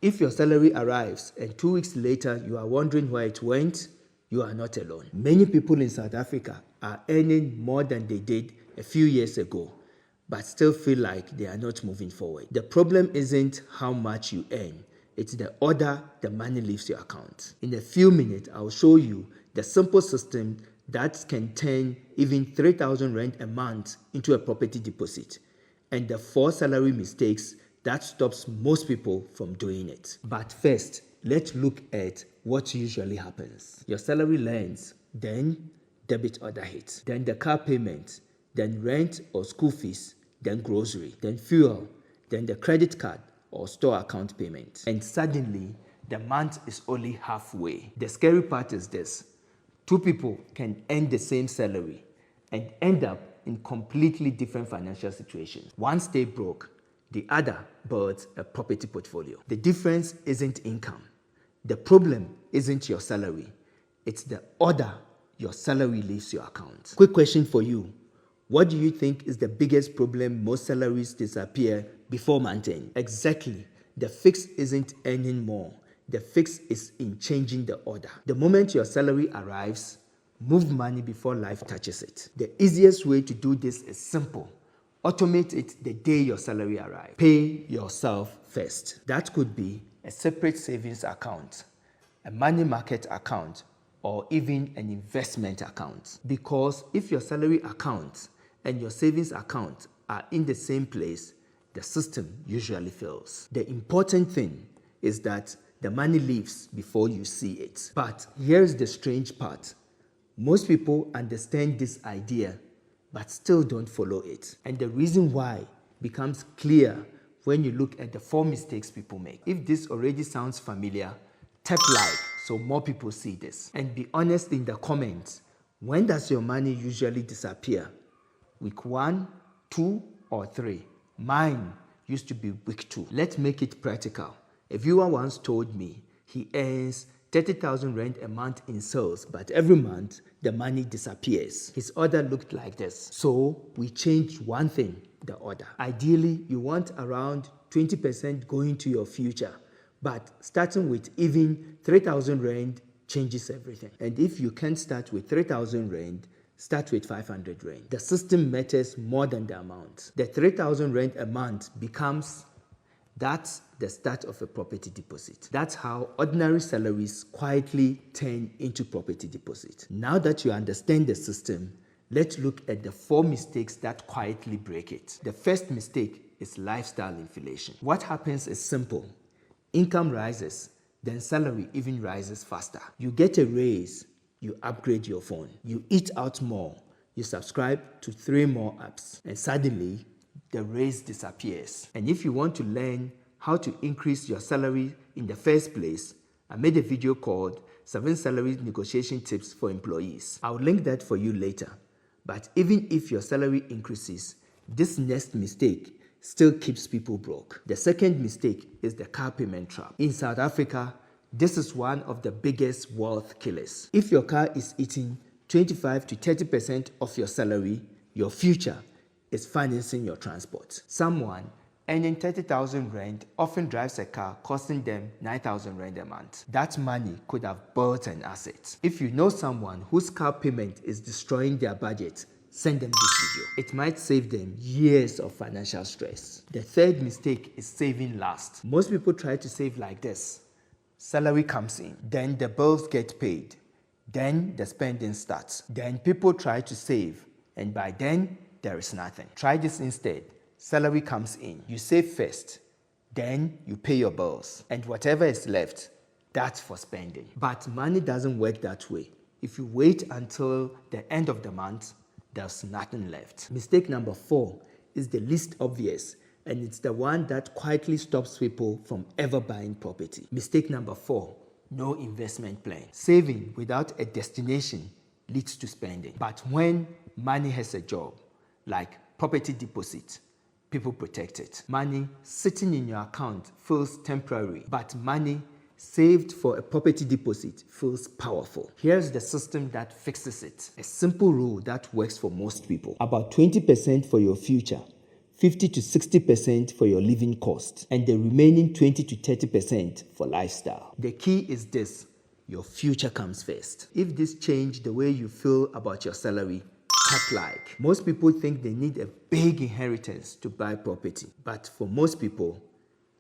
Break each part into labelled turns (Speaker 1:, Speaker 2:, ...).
Speaker 1: If your salary arrives and 2 weeks later you are wondering where it went, you are not alone. Many people in South Africa are earning more than they did a few years ago, but still feel like they are not moving forward. The problem isn't how much you earn, it's the order the money leaves your account. In a few minutes, I'll show you the simple system that can turn even 3,000 rand a month into a property deposit, and the 4 salary mistakes that stops most people from doing it. But first, let's look at what usually happens. Your salary lands, then debit order hits, then the car payment, then rent or school fees, then grocery, then fuel, then the credit card or store account payment. And suddenly, the month is only halfway. The scary part is this: 2 people can earn the same salary and end up in completely different financial situations. One stay broke, the other builds a property portfolio. The difference isn't income. The problem isn't your salary. It's the order your salary leaves your account. Quick question for you. What do you think is the biggest problem most salaries disappear before month end? Exactly. The fix isn't earning more. The fix is in changing the order. The moment your salary arrives, move money before life touches it. The easiest way to do this is simple. Automate it the day your salary arrives. Pay yourself first. That could be a separate savings account, a money market account, or even an investment account. Because if your salary account and your savings account are in the same place, the system usually fails. The important thing is that the money leaves before you see it. But here's the strange part. Most people understand this idea but still don't follow it. And the reason why becomes clear when you look at the 4 mistakes people make. If this already sounds familiar, tap like so more people see this. And be honest in the comments. When does your money usually disappear? Week 1, 2, or 3? Mine used to be week 2. Let's make it practical. A viewer once told me he earns 30,000 rand a month in sales, but every month the money disappears. His order looked like this. So we changed one thing, the order. Ideally, you want around 20% going to your future, but starting with even 3,000 rand changes everything. And if you can't start with 3,000 rand, start with 500 rand. The system matters more than the amount. The 3,000 rand a month becomes that's the start of a property deposit. That's how ordinary salaries quietly turn into property deposit. Now that you understand the system, let's look at the 4 mistakes that quietly break it. The first mistake is lifestyle inflation. What happens is simple. Income rises, then salary even rises faster. You get a raise, you upgrade your phone. You eat out more, you subscribe to 3 more apps, and suddenly the raise disappears. And if you want to learn how to increase your salary in the first place, I made a video called 7 Salary Negotiation Tips for Employees. I'll link that for you later. But even if your salary increases, this next mistake still keeps people broke. The second mistake is the car payment trap. In South Africa, this is one of the biggest wealth killers. If your car is eating 25 to 30% of your salary, your future is financing your transport. Someone earning 30,000 rand often drives a car costing them 9,000 rand a month. That money could have bought an asset. If you know someone whose car payment is destroying their budget, send them this video. It might save them years of financial stress. The third mistake is saving last. Most people try to save like this. Salary comes in, then the bills get paid, then the spending starts. Then people try to save, and by then, there is nothing. Try this instead. Salary comes in, you save first, then you pay your bills, and whatever is left, that's for spending. But money doesn't work that way. If you wait until the end of the month, there's nothing left. Mistake number 4 is the least obvious, and it's the one that quietly stops people from ever buying property. Mistake number 4, no investment plan. Saving without a destination leads to spending. But when money has a job, like property deposit, people protect it. Money sitting in your account feels temporary, but money saved for a property deposit feels powerful. Here's the system that fixes it. A simple rule that works for most people. About 20% for your future, 50 to 60% for your living cost, and the remaining 20 to 30% for lifestyle. The key is this: your future comes first. If this changed the way you feel about your salary, tap like. Most people think they need a big inheritance to buy property, but for most people,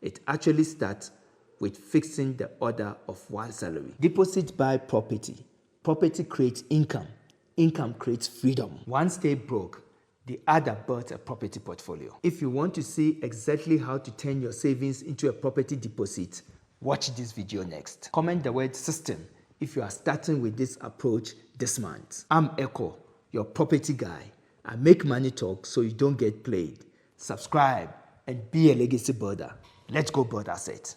Speaker 1: it actually starts with fixing the order of one salary. Deposit buy property. Property creates income. Income creates freedom. One stayed broke, the other built a property portfolio. If you want to see exactly how to turn your savings into a property deposit, watch this video next. Comment the word system if you are starting with this approach this month. I'm Ekow, your property guy. I make money talk so you don't get played. Subscribe and be a legacy builder. Let's go build assets.